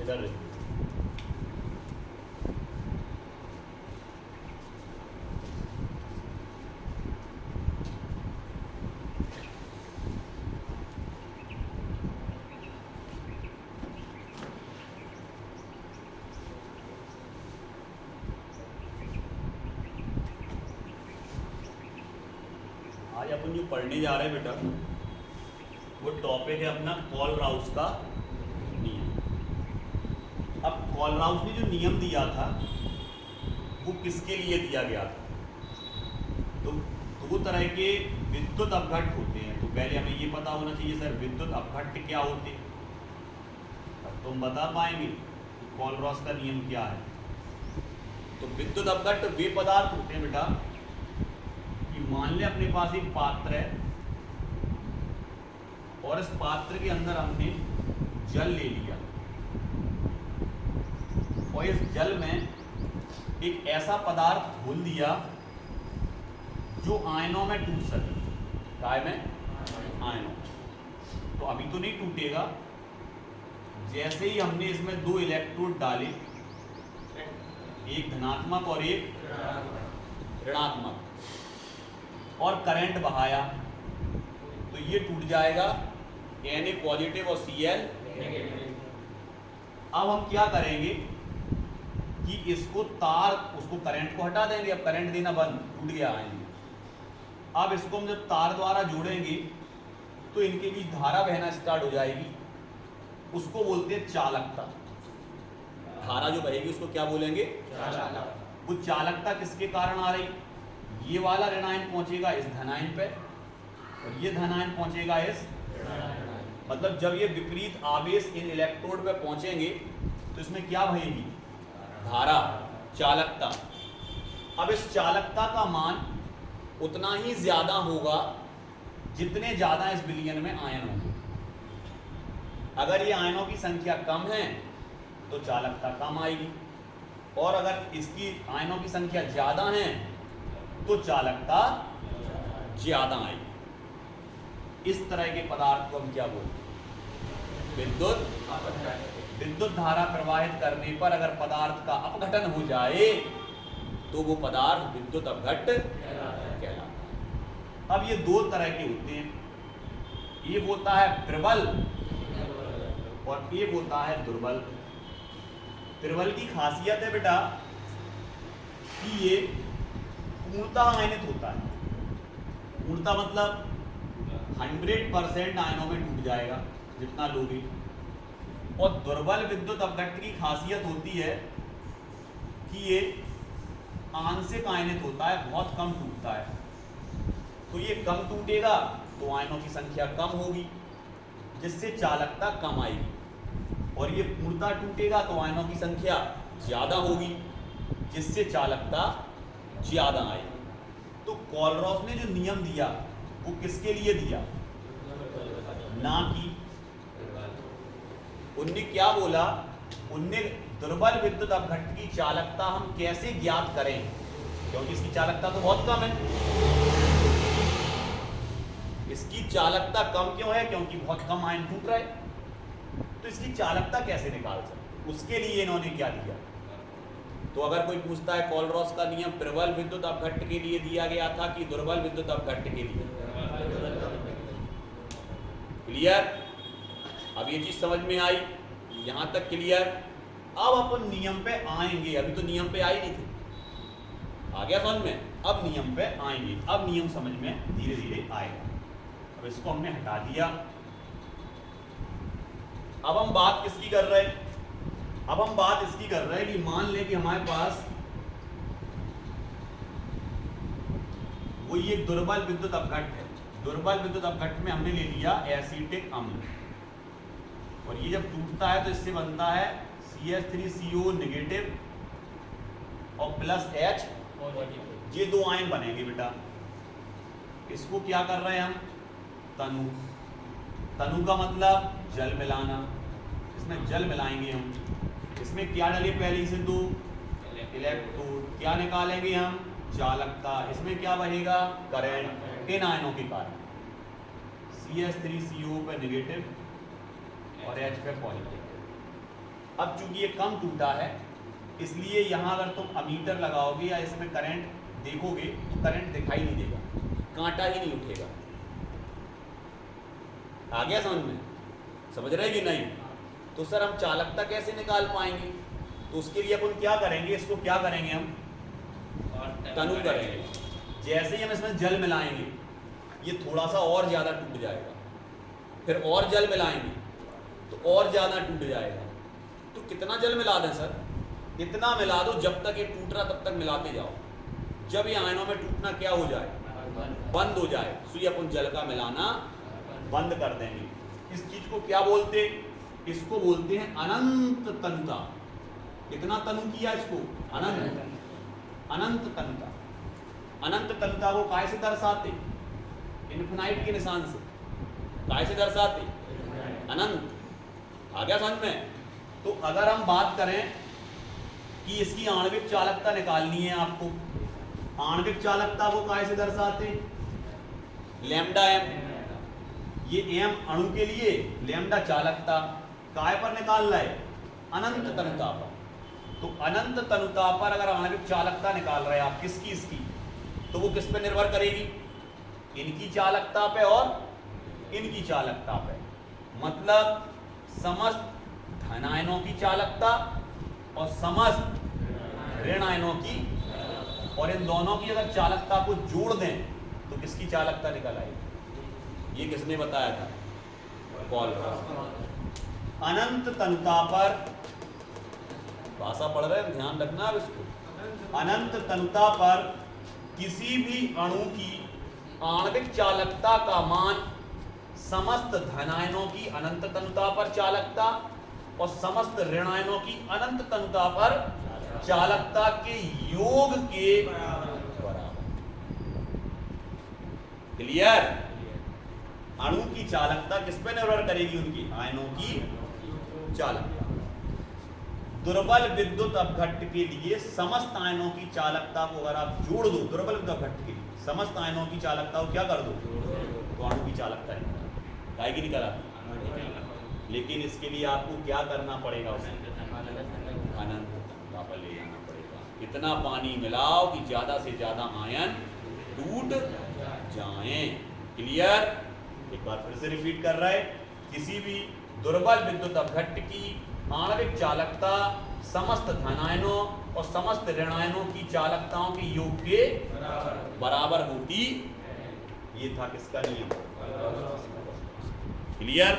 इधर देखो, आज अपन जो पढ़ने जा रहे हैं बेटा, वो टॉपिक है अपना कोलराउस का नियम। अब कोलराउस ने जो नियम दिया था वो किसके लिए दिया गया था? तो दो तरह के विद्युत अपघट्ट होते हैं। तो पहले हमें ये पता होना चाहिए सर विद्युत अपघट्ट क्या होते हैं, अब तुम बता पाएंगे कि कोलराउस का नियम क्या है। तो विद्युत अपघट्ट वे पदार्थ होते हैं बेटा कि मान ले अपने पास एक पात्र है और इस पात्र के अंदर हमने जल ले लिया और इस जल में एक ऐसा पदार्थ घोल दिया जो आयनों में टूट सके। काय में? आयनों। तो अभी तो नहीं टूटेगा, जैसे ही हमने इसमें दो इलेक्ट्रोड डाले, एक धनात्मक और एक ऋणात्मक, और करंट बहाया, तो ये टूट जाएगा Na पॉजिटिव और Cl नेगेटिव। अब हम क्या करेंगे कि इसको उसको करंट को हटा देंगे। अब करंट देना बंद, टूट गया आयन। अब इसको हम जब तार द्वारा जोड़ेंगे तो इनके बीच धारा बहना स्टार्ट हो जाएगी, उसको बोलते हैं चालकता। धारा जो बहेगी उसको क्या बोलेंगे? चालकता। वो चालकता किसके कारण आ रही? ये वाला ऋणायन पहुंचेगा इस धनायन पे और ये धनायन पहुंचेगा इस, मतलब जब ये विपरीत आवेश इन इलेक्ट्रोड पे पहुंचेंगे तो इसमें क्या बहेगी? धारा, चालकता। अब इस चालकता का मान उतना ही ज्यादा होगा जितने ज्यादा इस विलयन में आयन होंगे। अगर ये आयनों की संख्या कम है तो चालकता कम आएगी, और अगर इसकी आयनों की संख्या ज्यादा है तो चालकता ज्यादा आएगी। इस तरह के पदार्थ को हम क्या बोलते हैं? विद्युत। विद्युत धारा प्रवाहित करने पर अगर पदार्थ का अपघटन हो जाए तो वो पदार्थ विद्युत अपघट्ट कहलाता है। अब ये दो तरह के होते हैं, एक होता है प्रबल और एक होता है दुर्बल। प्रबल की खासियत है बेटा कि ये पूर्णतः आयनित होता है। पूर्णतः मतलब 100% आयनों में टूट जाएगा जितना लोगे। और दुर्बल विद्युत अपघट्ट की खासियत होती है कि ये आंशिक आयनित होता है, बहुत कम टूटता है। तो ये कम टूटेगा तो आयनों की संख्या कम होगी जिससे चालकता कम आएगी, और ये पूर्णतः टूटेगा तो आयनों की संख्या ज्यादा होगी जिससे चालकता ज्यादा आएगी। तो कोलराउस ने जो नियम दिया वो किसके लिए दिया? ना कि उनने क्या बोला, उनने दुर्बल विद्युत अपघट्ट की चालकता हम कैसे ज्ञात करें, क्योंकि इसकी चालकता तो बहुत कम है। इसकी चालकता कम क्यों है? क्योंकि बहुत कम आयन टूट रहा है। तो इसकी चालकता कैसे निकाल सकते? उसके लिए इन्होंने क्या दिया? तो अगर कोई पूछता है कोलराउस का नियम प्रबल विद्युत अपघट्ट के लिए दिया गया था कि दुर्बल विद्युत अपघट्ट के लिए? क्लियर? अब ये चीज समझ में आई, यहां तक क्लियर। अब अपन नियम पे आएंगे, अभी तो नियम पे आई नहीं थे। आ गया समझ में? अब नियम पे आएंगे, अब नियम समझ में धीरे धीरे आएगा। अब इसको हमने हटा दिया। अब हम बात किसकी कर रहे हैं? अब हम बात इसकी कर रहे हैं कि मान ले कि हमारे पास वो ये दुर्बल विद्युत अपघट्ट है। दुर्बल विद्युत अपघट्ट में हमने ले लिया एसिटिक अम्ल, और ये जब टूटता है तो इससे बनता है CH3CO नेगेटिव और प्लस H, ये दो आयन बनेंगे बेटा। इसको क्या कर रहे हैं हम? तनु। तनु का मतलब जल मिलाना। इसमें जल मिलाएंगे हम। इसमें क्या डाले? पहले से दो इलेक्ट्रोड। क्या निकालेंगे हम? चालकता। इसमें क्या बहेगा? करंट, इन आयनों के कारण। CH3CO पे नेगेटिव और H पे पॉजिटिव। अब चूंकि ये कम टूटा है इसलिए यहाँ अगर तुम अमीटर लगाओगे या इसमें करंट देखोगे तो करंट दिखाई नहीं देगा, कांटा ही नहीं उठेगा। आ गया समझ में? समझ रहे कि नहीं? तो सर हम चालकता कैसे निकाल पाएंगे? तो उसके लिए अपन क्या करेंगे, इसको क्या करेंगे, हम तनु करेंगे। जैसे ही हम इसमें जल मिलाएंगे ये थोड़ा सा और ज़्यादा टूट जाएगा, फिर और जल मिलाएंगे तो और ज़्यादा टूट जाएगा। तो कितना जल मिला दें सर? इतना मिला दो जब तक ये टूट रहा तब तक मिलाते जाओ। जब ये आयनों में टूटना क्या हो जाए, बंद हो जाए, तो ये अपन जल का मिलाना बंद कर देंगे। इस चीज को क्या बोलते? इसको बोलते हैं अनंत तनुता। कितना तनु किया इसको? अनंत, अनंत तनुता। अनंत तनुता को काय से दर्शाते? इन्फिनाइट के निशान से। काय से दर्शाते? अनंत। आ गया समझ में? तो अगर हम बात करें कि इसकी आणविक चालकता निकालनी है आपको, आणविक चालकता को काय से दर्शाते? Lambda M. ये एम अणु के लिए, लैम्डा चालकता। काय पर निकाल रहा है? अनंत तनुता पर। तो अनंत तनुता पर अगर आणविक चालकता निकाल रहे हैं आप, किसकी? इसकी। तो वो किस पे निर्भर करेगी? इनकी चालकता पे और इनकी चालकता पे। मतलब समस्त धन आयनों की चालकता और समस्त ऋण आयनों की, और इन दोनों की अगर चालकता को जोड़ दें तो किसकी चालकता निकल आएगी? ये किसने बताया था? पॉल। अनंत तनुता पर, भाषा पढ़ रहे हैं, ध्यान रखना अब इसको। अनंत तनुता पर किसी भी अणु की आणविक चालकता का मान समस्त धनायनों की अनंत तनुता पर चालकता और समस्त ऋणायनों की अनंत तनुता पर चालकता के योग के बराबर। क्लियर? अणु की चालकता किस पे निर्भर करेगी? उनकी आयनों की चालकता। दुर्बल विद्युत अपघट्ट के लिए समस्त आयनों की चालकता को अगर आप जोड़ दो, दुर्बल विद्युत अपघट्ट के लिए समस्त आयनों की चालकता को क्या कर दो, तो अणु की चालकता निकल काय की निकल आती। लेकिन इसके लिए आपको क्या करना पड़ेगा? उसे अनंत तनुता पर ले जाना पड़ेगा। इतना पानी मिलाओ कि ज्यादा से ज्यादा आयन टूट जाएं। क्लियर? एक बार फिर से रिपीट कर रहे, किसी भी दुर्बल विद्युत अपघट्ट की आणविक चालकता समस्त धनायनों और समस्त ऋणायनों की चालकताओं के योग के बराबर होती। ये था किसका नियम? क्लियर?